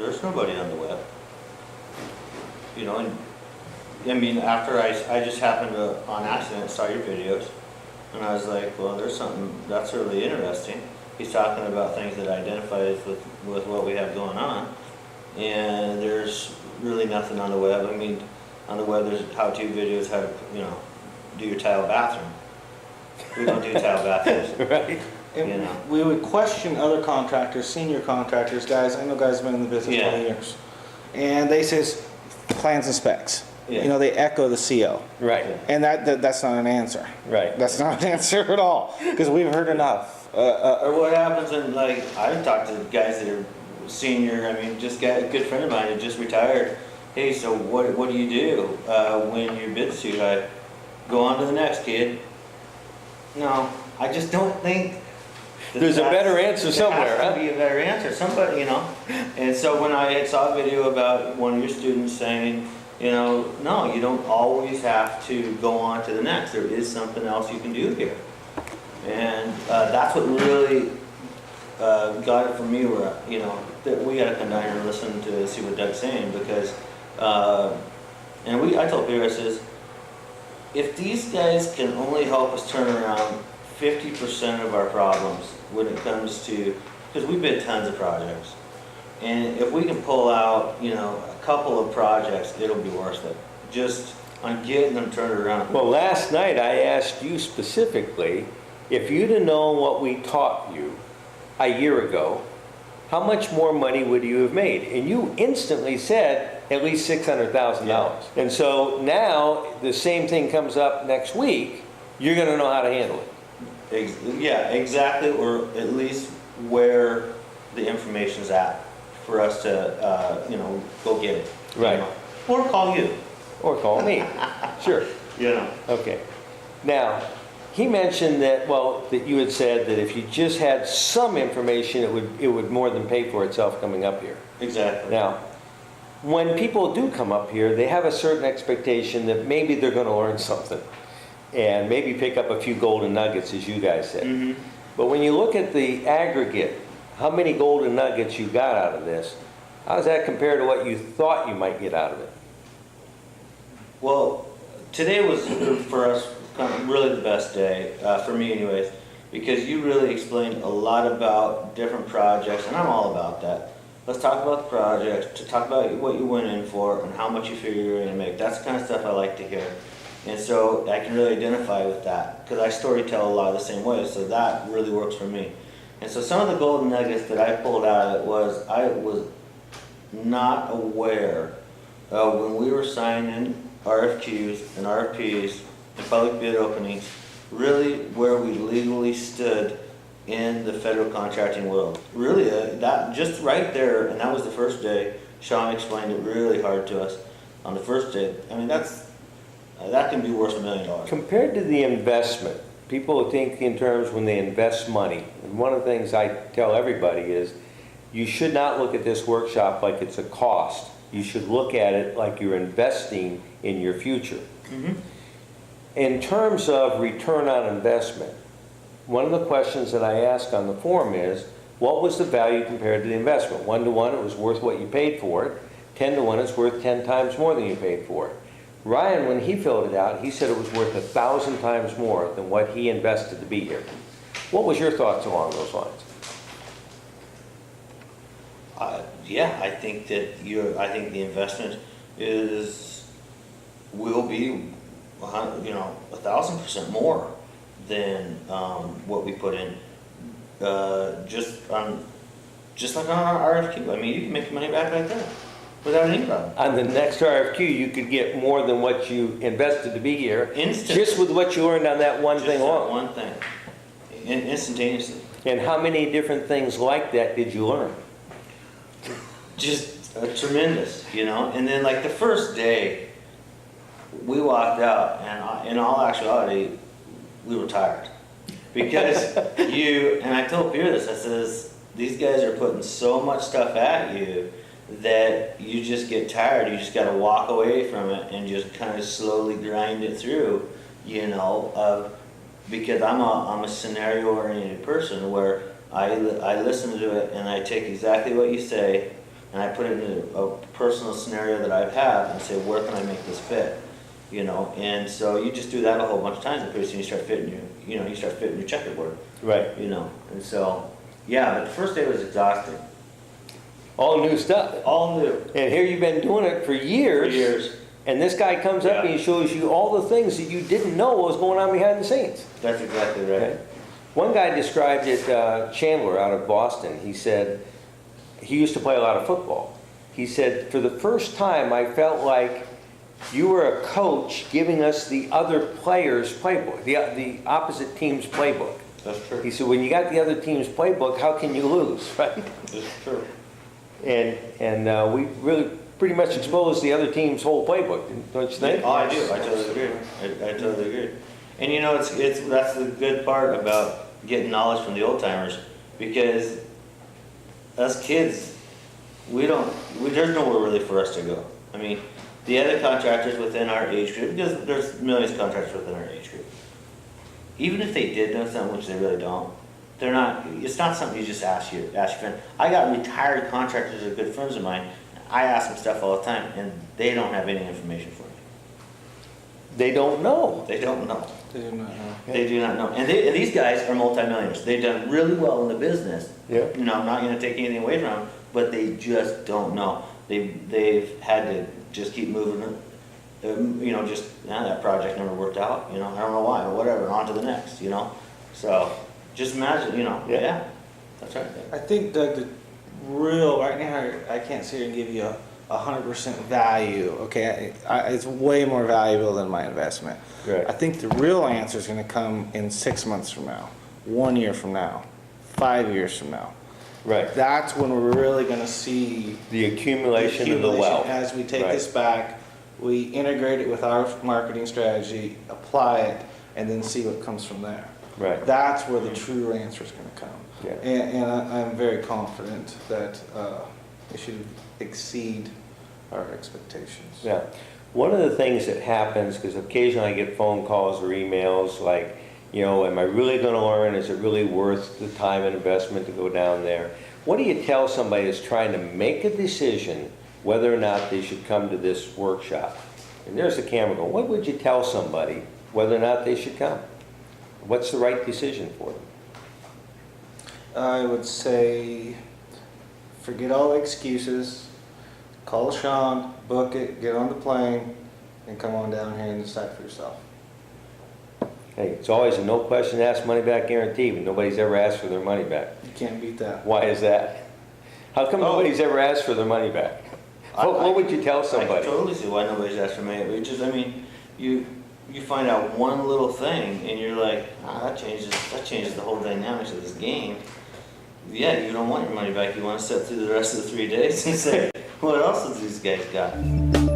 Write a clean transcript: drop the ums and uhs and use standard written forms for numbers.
There's nobody on the web. You know, and I mean, after I just happened to, on accident, saw your videos, and I was like, well, there's something that's really interesting. He's talking about things that identifies with what we have going on, and there's really nothing on the web. I mean, on the web there's how-to videos, how to, you know, do your tile bathroom. We don't do tile bathrooms. Right. And You know. we would question other contractors, senior contractors, guys, I know guys have been in the business Yeah. 20 years. And they says, plans and specs. Yeah. You know, they echo the CO. Right, And that's not an answer. right. That's not an answer at all, because we've heard enough. Or what happens in, like, I've talked to guys that are senior, I mean, just got a good friend of mine who just retired. Hey, so what do you do when your bid's too high? Go on to the next, kid. No, I just don't think. There's a better answer somewhere, There has huh? to be a better answer, somebody, you know? And so when I saw a video about one of your students saying, you know, no, you don't always have to go on to the next. There is something else you can do here. And that's what really got it for me, where, you know, that we gotta come down here and listen to see what Doug's saying, because, I told Peter, I says, if these guys can only help us turn around 50% of our problems when it comes to, because we bid tons of projects, and if we can pull out, you know, a couple of projects, it'll be worth it. Just on getting them turned around. Well, last night I asked you specifically, if you'd have known what we taught you a year ago, how much more money would you have made? And you instantly said at least $600,000. Yeah. And so now the same thing comes up next week, you're gonna know how to handle it. Yeah, exactly, or at least where the information's at for us to, you know, go get it. you Right. know. Or call you, Or call me. Sure. you know. Okay. Now, he mentioned that, well, that you had said that if you just had some information, it would more than pay for itself coming up here. Exactly. Now, when people do come up here, they have a certain expectation that maybe they're going to learn something and maybe pick up a few golden nuggets, as you guys said. Mhm. But when you look at the aggregate, how many golden nuggets you got out of this, how does that compare to what you thought you might get out of it? Well, today was, for us, kind of really the best day, for me anyways, because you really explained a lot about different projects, and I'm all about that. Let's talk about the project, to talk about what you went in for, and how much you figure you're gonna make. That's the kind of stuff I like to hear. And so I can really identify with that, because I story tell a lot of the same way, so that really works for me. And so some of the golden nuggets that I pulled out of it was, I was not aware when we were signing RFQs and RFPs and public bid openings, really where we legally stood in the federal contracting world. Really, that just right there, and that was the first day, Sean explained it really hard to us on the first day. I mean, that can be worth $1 million. Compared to the investment, people think in terms when they invest money. And one of the things I tell everybody is, you should not look at this workshop like it's a cost. You should look at it like you're investing in your future. Mhm. In terms of return on investment, one of the questions that I ask on the form is, what was the value compared to the investment? 1 to 1, it was worth what you paid for it. 10 to 1, it's worth 10 times more than you paid for it. Ryan, when he filled it out, he said it was worth 1,000 times more than what he invested to be here. What was your thoughts along those lines? Yeah, I think that I think the investment will be, you know, 1,000% more than what we put in. Just like on our RFQ. I mean, you can make your money back like that without any problem. On the next RFQ, you could get more than what you invested to be here. Instant. Just with what you learned on that one Just thing that alone. one thing, instantaneously. And how many different things like that did you learn? Just tremendous, you know. And then like the first day, we walked out, and in all actuality, we were tired because and I told Peter this. I says, these guys are putting so much stuff at you that you just get tired. You just got to walk away from it and just kind of slowly grind it through, you know. Because I'm a scenario-oriented person where I listen to it and I take exactly what you say and I put it into a personal scenario that I've had and say, where can I make this fit? You know, and so you just do that a whole bunch of times, and pretty soon you start fitting you start fitting your checkerboard. Right. You know, and so, yeah, but the first day was exhausting. All new stuff. All new. And here you've been doing it for years. For years. And this guy comes up Yeah. and he shows you all the things that you didn't know was going on behind the scenes. That's exactly right. Okay. One guy described it, Chandler out of Boston. He said he used to play a lot of football. He said, for the first time, I felt like you were a coach giving us the other players' playbook, the opposite team's playbook. That's true. He said, when you got the other team's playbook, how can you lose, right? That's true. And we really pretty much exposed the other team's whole playbook, don't you think? Oh, I do. I totally agree. I totally agree. And you know, it's that's the good part about getting knowledge from the old timers, because us kids, there's nowhere really for us to go. I mean, the other contractors within our age group, because there's millions of contractors within our age group, even if they did know something, which they really don't, it's not something you just ask your friend. I got retired contractors that are good friends of mine. I ask them stuff all the time, and they don't have any information for me. They don't know. They don't know. They do not know. They do not know. And these guys are multimillionaires. They've done really well in the business. Yeah. You know, I'm not going to take anything away from them, but they just don't know. They've had to just keep moving. That project never worked out. You know, I don't know why, or whatever. On to the next. You know, so just imagine. You know, yeah, that's right. I think, Doug, the real, right now, I can't sit here and give you a 100% value, okay? It's way more valuable than my investment. Right. I think the real answer is going to come in 6 months from now, 1 year from now, 5 years from now. Right. That's when we're really going to see The accumulation of the wealth. as we take Right. this back, we integrate it with our marketing strategy, apply it, and then see what comes from there. Right. That's where the true answer is going to come. Yeah. And I'm very confident that it should exceed our expectations. Yeah. One of the things that happens, because occasionally I get phone calls or emails like, am I really going to learn? Is it really worth the time and investment to go down there? What do you tell somebody that's trying to make a decision whether or not they should come to this workshop? And there's the camera going. What would you tell somebody whether or not they should come? What's the right decision for them? I would say, forget all the excuses, call Sean, book it, get on the plane, and come on down here and decide for yourself. Hey, it's always a no question asked money back guarantee, but nobody's ever asked for their money back. You can't beat that. Why is that? How come nobody's ever asked for their money back? What would you tell I somebody? can totally see why nobody's asked for money. It's just, I mean, you find out one little thing, and you're like, that changes the whole dynamics of this game. Yeah, you don't want your money back. You want to sit through the rest of the 3 days and say, what else have these guys got?